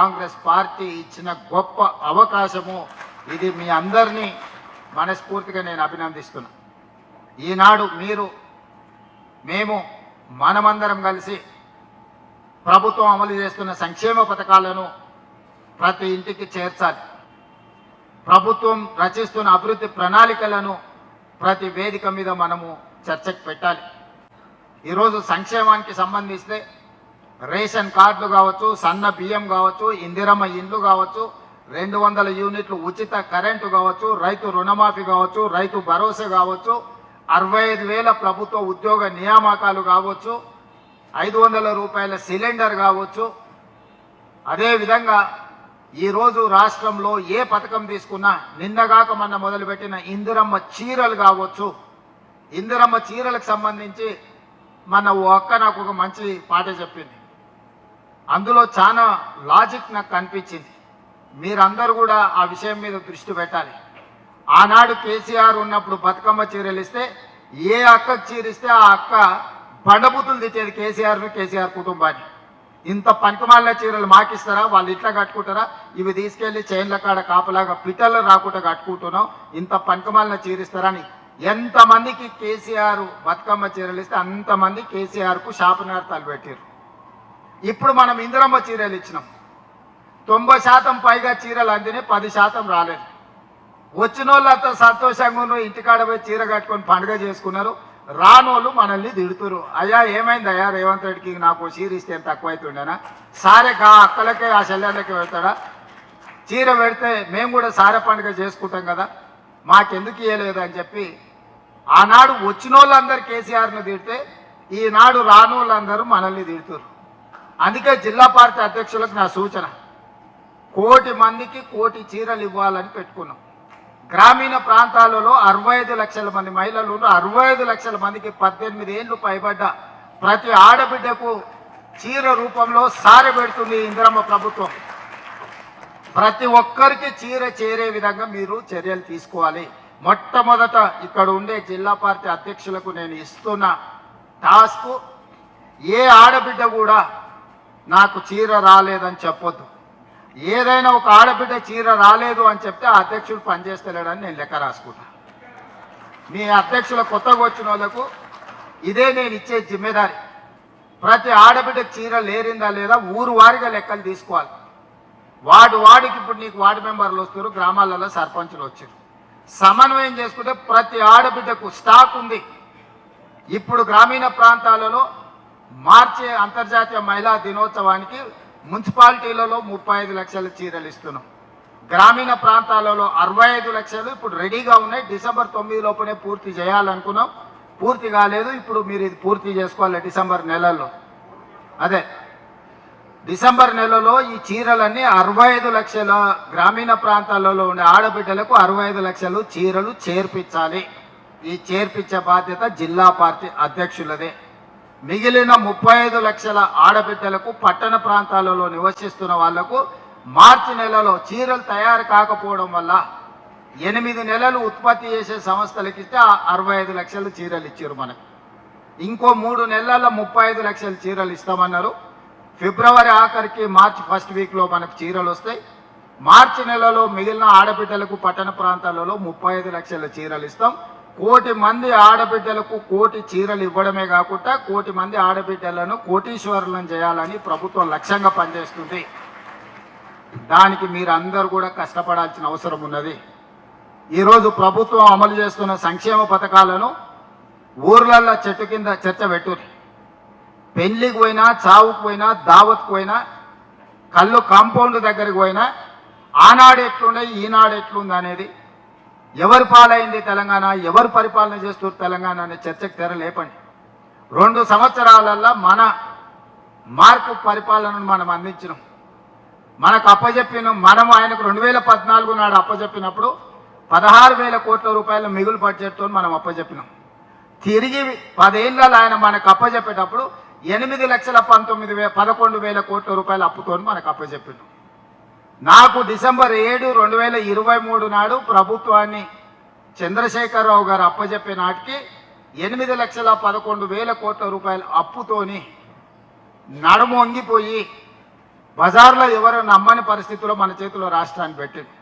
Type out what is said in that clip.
Congress party ఇచ్చిన గొప్ప అవకాశము. ఇది మీ అందరినీ మనస్ఫూర్తిగా నేను అభినందిస్తున్నా. ఈనాడు మీరు మేము మనమందరం కలిసి ప్రభుత్వం అమలు చేస్తున్న సంక్షేమ పథకాలను ప్రతి ఇంటికి చేర్చాలి. ప్రభుత్వం రచిస్తున్న అభివృద్ధి ప్రణాళికలను ప్రతి వేదిక మీద మనము చర్చకు పెట్టాలి. ఈరోజు సంక్షేమానికి సంబంధిస్తే రేషన్ కార్డులు కావచ్చు, సన్న బియ్యం కావచ్చు, ఇందిరమ్మ ఇండ్లు కావచ్చు, 200 యూనిట్లు ఉచిత కరెంటు కావచ్చు, రైతు రుణమాఫీ కావచ్చు, రైతు భరోసా కావచ్చు, 65,000 ప్రభుత్వ ఉద్యోగ నియామకాలు కావచ్చు, 500 రూపాయల సిలిండర్ కావచ్చు. అదేవిధంగా ఈరోజు రాష్ట్రంలో ఏ పథకం తీసుకున్నా నిన్నగాక మొన్న మొదలుపెట్టిన ఇందిరమ్మ చీరలు కావచ్చు. ఇందిరమ్మ చీరలకు సంబంధించి మన ఓ అక్క నాకు ఒక మంచి పాట చెప్పింది. అందులో చాలా లాజిక్ నాకు కనిపించింది. మీరందరూ కూడా ఆ విషయం మీద దృష్టి పెట్టాలి. ఆనాడు కేసీఆర్ ఉన్నప్పుడు బతుకమ్మ చీరలు ఇస్తే ఏ అక్కకు చీరిస్తే ఆ అక్క బండబూతులు తిట్టేది కేసీఆర్ను, కేసీఆర్ కుటుంబాన్ని. ఇంత పనికిమాలిన చీరలు మాకిస్తారా, వాళ్ళు ఇట్లా కట్టుకుంటారా, ఇవి తీసుకెళ్లి చైన్ల కాడ కాపలాగా పిట్టలు రాకుండా కట్టుకుంటున్నాం, ఇంత పనికిమాలిన చీరిస్తారా అని ఎంతమందికి కేసీఆర్ బతుకమ్మ చీరలు ఇస్తే అంతమంది కేసీఆర్కు శాపనార్థాలు పెట్టారు. ఇప్పుడు మనం ఇందిరమ్మ చీరలు ఇచ్చినాం. 90% పైగా చీరలు అందినే, 10% రాలేదు. వచ్చిన వాళ్ళంతా సంతోషంగా ఇంటికాడ పోయి చీర కట్టుకొని పండుగ చేసుకున్నారు. రానోళ్ళు మనల్ని తిడుతురు. అయ్యా ఏమైంది అయ్యా రేవంత్ రెడ్డికి నాకు చీర ఇస్తే ఎంత తక్కువైతుండేనా, సారే గా అక్కలకే ఆ చెల్లెళ్ళకి పెడతాడా, చీర పెడితే మేము కూడా సారె పండుగ చేసుకుంటాం కదా, మాకెందుకు ఇవ్వలేదు అని చెప్పి ఆనాడు వచ్చిన వాళ్ళందరూ కేసీఆర్ను తిడితే ఈనాడు రానోళ్ళందరూ మనల్ని తిడుతురు. అందుకే జిల్లా పార్టీ అధ్యక్షులకు నా సూచన, 1,00,00,000 మందికి 1,00,00,000 చీరలు ఇవ్వాలని పెట్టుకున్నాం. గ్రామీణ ప్రాంతాలలో 65 లక్షల మంది మహిళలు, 65 లక్షల మందికి 18 ఏళ్ళు పైబడ్డ ప్రతి ఆడబిడ్డకు చీర రూపంలో సారె పెడుతుంది ఇందిరమ్మ ప్రభుత్వం. ప్రతి ఒక్కరికి చీర చేరే విధంగా మీరు చర్యలు తీసుకోవాలి. మొట్టమొదట ఇక్కడ ఉండే జిల్లా పార్టీ అధ్యక్షులకు నేను ఇస్తున్న టాస్క్, ఏ ఆడబిడ్డ కూడా నాకు చీర రాలేదని చెప్పొద్దు. ఏదైనా ఒక ఆడబిడ్డ చీర రాలేదు అని చెప్తే ఆ అధ్యక్షుడు పనిచేస్తలేడని నేను లెక్క రాసుకుంటా. మీ అధ్యక్షుల కొత్తగా వచ్చిన వాళ్ళకు ఇదే నేను ఇచ్చే జిమ్మేదారి. ప్రతి ఆడబిడ్డకు చీర లేరిందా లేదా ఊరు వారిగా లెక్కలు తీసుకోవాలి. వాడికి ఇప్పుడు నీకు వార్డు మెంబర్లు వస్తారు, గ్రామాలలో సర్పంచులు వచ్చారు. సమన్వయం చేసుకుంటే ప్రతి ఆడబిడ్డకు స్టాక్ ఉంది. ఇప్పుడు గ్రామీణ ప్రాంతాలలో మార్చే అంతర్జాతీయ మహిళా దినోత్సవానికి మున్సిపాలిటీలలో 35 లక్షల చీరలు ఇస్తున్నాం. గ్రామీణ ప్రాంతాలలో 65 లక్షలు ఇప్పుడు రెడీగా ఉన్నాయి. డిసెంబర్ 9 లోపునే పూర్తి చేయాలనుకున్నాం, పూర్తి కాలేదు. ఇప్పుడు మీరు ఇది పూర్తి చేసుకోవాలి డిసెంబర్ నెలలో. అదే డిసెంబర్ నెలలో ఈ చీరలన్నీ 65 లక్షల గ్రామీణ ప్రాంతాలలో ఉండే ఆడబిడ్డలకు 65 లక్షలు చీరలు చేర్పించాలి. ఈ చేర్పించే బాధ్యత జిల్లా పార్టీ అధ్యక్షులదే. మిగిలిన 35 లక్షల ఆడబిడ్డలకు పట్టణ ప్రాంతాలలో నివసిస్తున్న వాళ్లకు మార్చి నెలలో చీరలు తయారు కాకపోవడం వల్ల 8 నెలలు ఉత్పత్తి చేసే సంస్థలకు ఇస్తే 65 లక్షల చీరలు ఇచ్చారు మనకు. ఇంకో 3 నెలల్లో 35 లక్షల చీరలు ఇస్తామన్నారు. ఫిబ్రవరి ఆఖరికి మార్చి ఫస్ట్ వీక్లో మనకు చీరలు వస్తాయి. మార్చి నెలలో మిగిలిన ఆడబిడ్డలకు పట్టణ ప్రాంతాలలో 35 లక్షల చీరలు ఇస్తాం. 1,00,00,000 మంది ఆడబిడ్డలకు 1,00,00,000 చీరలు ఇవ్వడమే కాకుండా 1,00,00,000 మంది ఆడబిడ్డలను కోటీశ్వరులను చేయాలని ప్రభుత్వం లక్ష్యంగా పనిచేస్తుంది. దానికి మీరు అందరూ కూడా కష్టపడాల్సిన అవసరం ఉన్నది. ఈరోజు ప్రభుత్వం అమలు చేస్తున్న సంక్షేమ పథకాలను ఊర్లల్లో చెట్టు కింద చర్చ పెట్టుర్రి. పెళ్లికి పోయినా, చావుకు పోయినా, దావత్కు పోయినా, కళ్ళు కాంపౌండ్ దగ్గరికి పోయినా ఆనాడు ఎట్లుండే ఈనాడు ఎట్లుంది అనేది, ఎవరు పాలైంది తెలంగాణ, ఎవరు పరిపాలన చేస్తున్నారు తెలంగాణ అనే చర్చకు తెరలేపండి. 2 సంవత్సరాలల్లో మన మార్పు పరిపాలనను మనం అందించినాం. మనకు అప్పచెప్పినాం. మనం ఆయనకు 2014 నాడు అప్పచెప్పినప్పుడు 16,000 కోట్ల రూపాయల మిగులు బడ్జెట్తో మనం అప్పచెప్పినాం. తిరిగి 10 ఏళ్ళలో ఆయన మనకు అప్పచెప్పేటప్పుడు 8,19,11,000 కోట్ల రూపాయల అప్పుతో మనకు అప్పచెప్పినాం. నాకు డిసెంబర్ 7, 2023 నాడు ప్రభుత్వాన్ని చంద్రశేఖరరావు గారు అప్పచెప్పే నాటికి 8,11,000 కోట్ల రూపాయల అప్పుతోని నడుము వంగిపోయి బజార్లో ఎవరు నమ్మని పరిస్థితుల్లో మన చేతిలో రాష్ట్రాన్ని పెట్టింది.